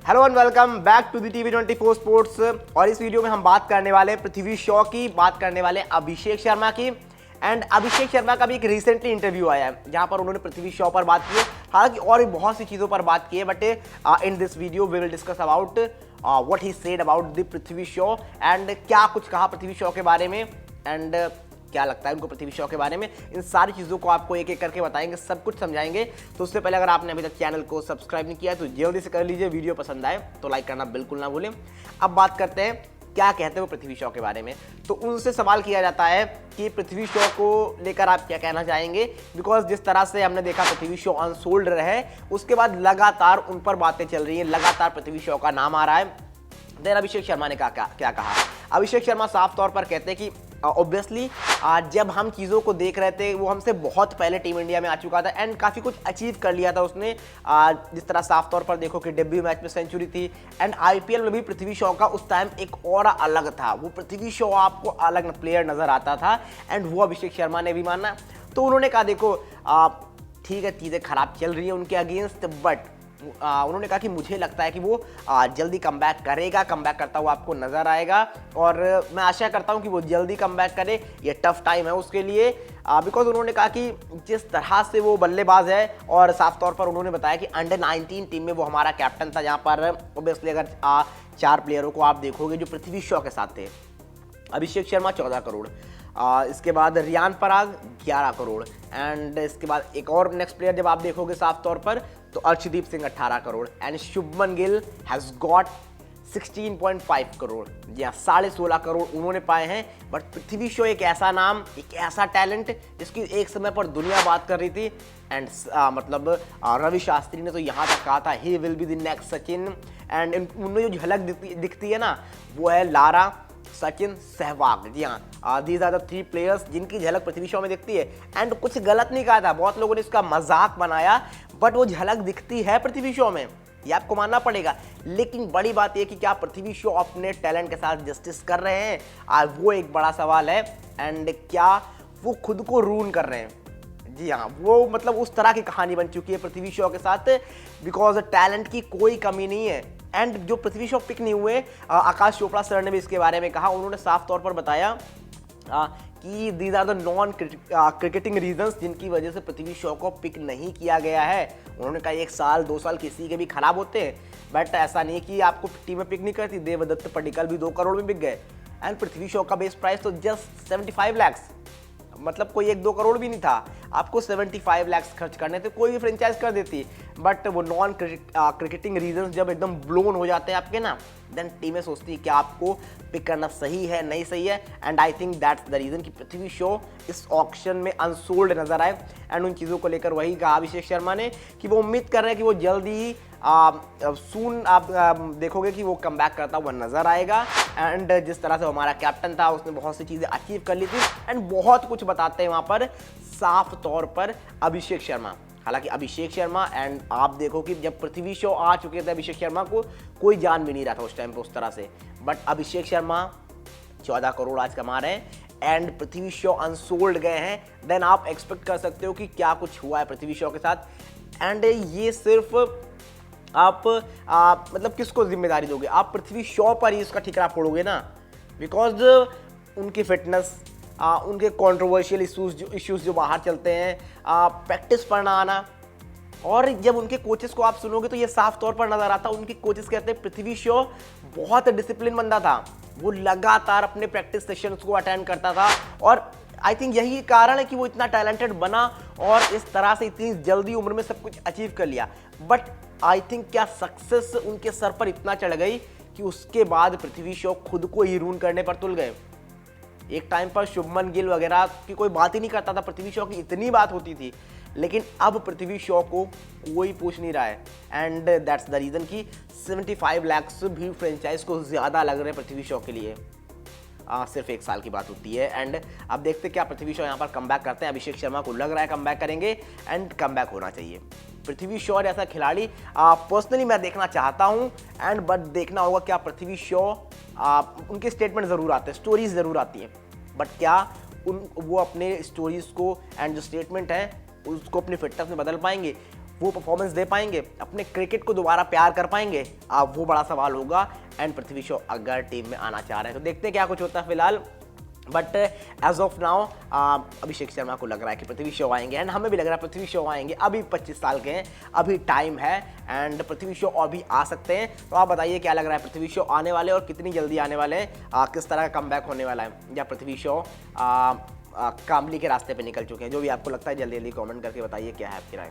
Hello and welcome back to the TV24 sports. और इस video में हम बात करने वाले पृथ्वी शॉ की, बात करने वाले अभिषेक शर्मा की। एंड अभिषेक शर्मा का भी एक रिसेंटली इंटरव्यू आया है जहां पर उन्होंने पृथ्वी शॉ पर बात की है, हालांकि और भी बहुत सी चीज़ों पर बात की है, but in this video we will discuss about what he said about the Prithvi Shaw and क्या कुछ कहा पृथ्वी शॉ के बारे में एंड क्या लगता है उनको पृथ्वी शॉ के बारे में। इन सारी चीज़ों को आपको एक एक करके बताएंगे, सब कुछ समझाएंगे। तो उससे पहले अगर आपने अभी तक चैनल को सब्सक्राइब नहीं किया है तो जल्दी से कर लीजिए। वीडियो पसंद आए तो लाइक करना बिल्कुल ना भूलें। अब बात करते हैं क्या कहते हैं वो पृथ्वी शॉ के बारे में। तो उनसे सवाल किया जाता है कि पृथ्वी शॉ को लेकर आप क्या कहना चाहेंगे, बिकॉज जिस तरह से हमने देखा पृथ्वी शॉ अनसोल्ड रहे, उसके बाद लगातार उन पर बातें चल रही हैं, लगातार पृथ्वी शॉ का नाम आ रहा है। देन अभिषेक शर्मा ने क्या कहा। अभिषेक शर्मा साफ तौर पर कहते हैं कि ऑब्वियसली जब हम चीज़ों को देख रहे थे वो हमसे बहुत पहले टीम इंडिया में आ चुका था एंड काफ़ी कुछ अचीव कर लिया था उसने। जिस तरह साफ तौर पर देखो कि डेब्यू मैच में सेंचुरी थी एंड आईपीएल में भी पृथ्वी शॉ का उस टाइम एक ऑरा अलग था। वो पृथ्वी शॉ आपको अलग प्लेयर नज़र आता था एंड वो अभिषेक शर्मा ने भी माना। तो उन्होंने कहा देखो ठीक है चीज़ें खराब चल रही है उनके अगेंस्ट, बट उन्होंने कहा कि मुझे लगता है कि वो जल्दी कमबैक करेगा, कमबैक करता हुआ आपको नज़र आएगा और मैं आशा करता हूं कि वो जल्दी कमबैक करे। ये टफ टाइम है उसके लिए, बिकॉज उन्होंने कहा कि जिस तरह से वो बल्लेबाज है और साफ तौर पर उन्होंने बताया कि अंडर 19 टीम में वो हमारा कैप्टन था, जहाँ पर ऑब्वियसली अगर 4 प्लेयरों को आप देखोगे जो पृथ्वी शॉ के साथ थे। अभिषेक शर्मा 14 करोड़, इसके बाद रियान पराग 11 करोड़ एंड इसके बाद एक और नेक्स्ट प्लेयर जब आप देखोगे साफ तौर पर तो Arshdeep Singh 18 crore and Shubman Gill has got 16.5 crore. जी हाँ, 16.5 करोड़ उन्होंने पाए हैं। बट पृथ्वी शॉ एक ऐसा नाम, एक ऐसा टैलेंट जिसकी एक समय पर दुनिया बात कर रही थी एंड मतलब रवि शास्त्री ने तो यहाँ तक कहा था he will be the next Sachin. And उनमें जो झलक दिखती है ना वो है लारा, सचिन, सहवाग। जी हाँ, दीज आर द 3 प्लेयर्स जिनकी झलक पृथ्वी शॉ में दिखती है एंड कुछ गलत नहीं कहा था, बहुत लोगों ने इसका मजाक बनाया, बट वो झलक दिखती है पृथ्वी शॉ में, ये आपको मानना पड़ेगा। लेकिन बड़ी बात ये कि क्या पृथ्वी शॉ अपने टैलेंट के साथ जस्टिस कर रहे हैं, वो एक बड़ा सवाल है। एंड क्या वो खुद को रून कर रहे हैं। जी हाँ, वो मतलब उस तरह की कहानी बन चुकी है पृथ्वी शॉ के साथ, बिकॉज टैलेंट की कोई कमी नहीं है। एंड जो पृथ्वी शॉ पिक नहीं हुए, आकाश चोपड़ा सर ने भी इसके बारे में कहा। उन्होंने साफ तौर पर बताया कि these are the non cricketing reasons जिनकी वजह से पृथ्वी शॉ को पिक नहीं किया गया है। उन्होंने कहा 1 साल 2 साल किसी के भी खराब होते हैं, बट ऐसा नहीं कि आपको टीम में पिक नहीं करती। देवदत्त पडिक्कल भी 2 करोड़ में बिक गए एंड पृथ्वी शॉ का बेस प्राइस तो जस्ट 75 लाख, मतलब कोई 1-2 करोड़ भी नहीं था। आपको 75 लाख खर्च करने थे, कोई भी फ्रेंचाइज कर देती, बट वो नॉन क्रिकेटिंग रीजंस जब एकदम ब्लोन हो जाते हैं आपके ना, देन टीमें सोचती है कि आपको पिक करना सही है नहीं सही है। And I think that's the reason कि पृथ्वी शॉ इस ऑक्शन में अनसोल्ड नजर आए। एंड उन चीज़ों को लेकर वही कहा अभिषेक शर्मा ने कि वो उम्मीद कर रहे हैं कि वो जल्दी ही सून आप देखोगे कि वो कमबैक करता हुआ नजर आएगा। एंड जिस तरह से हमारा कैप्टन था उसने बहुत सी चीज़ें अचीव कर ली थी एंड बहुत कुछ बताते हैं वहाँ पर साफ तौर पर अभिषेक शर्मा। हालांकि अभिषेक शर्मा एंड आप देखो कि जब पृथ्वी शॉ आ चुके थे अभिषेक शर्मा को कोई जान भी नहीं रहा था उस टाइम पे उस तरह से, बट अभिषेक शर्मा 14 करोड़ आज कमा रहे हैं एंड पृथ्वी शॉ अनसोल्ड गए हैं। देन आप एक्सपेक्ट कर सकते हो कि क्या कुछ हुआ है पृथ्वी शॉ के साथ। एंड ये सिर्फ आप मतलब किसको जिम्मेदारी दोगे, आप पृथ्वी शॉ पर ही इसका ठिकरा फोड़ोगे ना, बिकॉज उनकी फिटनेस, उनके कंट्रोवर्शियल इश्यूज जो बाहर चलते हैं, प्रैक्टिस पढ़ना आना। और जब उनके कोचेस को आप सुनोगे तो ये साफ तौर पर नजर आता, उनके कोचेस कहते हैं पृथ्वी शॉ बहुत डिसिप्लिन बंदा था, वो लगातार अपने प्रैक्टिस सेशंस को अटेंड करता था और आई थिंक यही कारण है कि वो इतना टैलेंटेड बना और इस तरह से इतनी जल्दी उम्र में सब कुछ अचीव कर लिया। बट आई थिंक क्या सक्सेस उनके सर पर इतना चढ़ गई कि उसके बाद पृथ्वी शॉ खुद को ही रून करने पर तुल गए। एक टाइम पर शुभमन गिल वगैरह की कोई बात ही नहीं करता था, पृथ्वी शॉ की इतनी बात होती थी, लेकिन अब पृथ्वी शॉ को कोई पूछ नहीं रहा है। एंड दैट्स द रीज़न कि 75 लाख भी फ्रेंचाइज को ज़्यादा लग रहे हैं पृथ्वी शॉ के लिए। सिर्फ 1 साल की बात होती है। एंड अब देखते क्या पृथ्वी शॉ यहाँ पर कमबैक करते हैं। अभिषेक शर्मा को लग रहा है कमबैक करेंगे एंड कमबैक होना चाहिए। पृथ्वी शॉ जैसा खिलाड़ी पर्सनली मैं देखना चाहता हूँ एंड बट देखना होगा क्या पृथ्वी शॉ उनके स्टेटमेंट ज़रूर आते हैं, स्टोरीज ज़रूर आती हैं, बट क्या वो अपने स्टोरीज को एंड जो स्टेटमेंट है उसको अपनी फिटनेस में बदल पाएंगे। वो परफॉर्मेंस दे पाएंगे, अपने क्रिकेट को दोबारा प्यार कर पाएंगे, वो बड़ा सवाल होगा। एंड पृथ्वी शॉ अगर टीम में आना चाह रहे हैं तो देखते हैं क्या कुछ होता है फिलहाल। But as of now Abhishek Sharma को लग रहा है कि पृथ्वी शॉ आएंगे, एंड हमें भी लग रहा है पृथ्वी शॉ आएंगे। अभी 25 साल के हैं, अभी टाइम है, एंड पृथ्वी शॉ और भी आ सकते हैं। तो आप बताइए क्या लग रहा है, पृथ्वी शॉ आने वाले और कितनी जल्दी आने वाले हैं, किस तरह का कमबैक होने वाला है, या पृथ्वी शॉ कामली के रास्ते पे निकल चुके हैं। जो भी आपको लगता है जल्दी जल्दी कमेंट करके बताइए क्या है आपकी राय।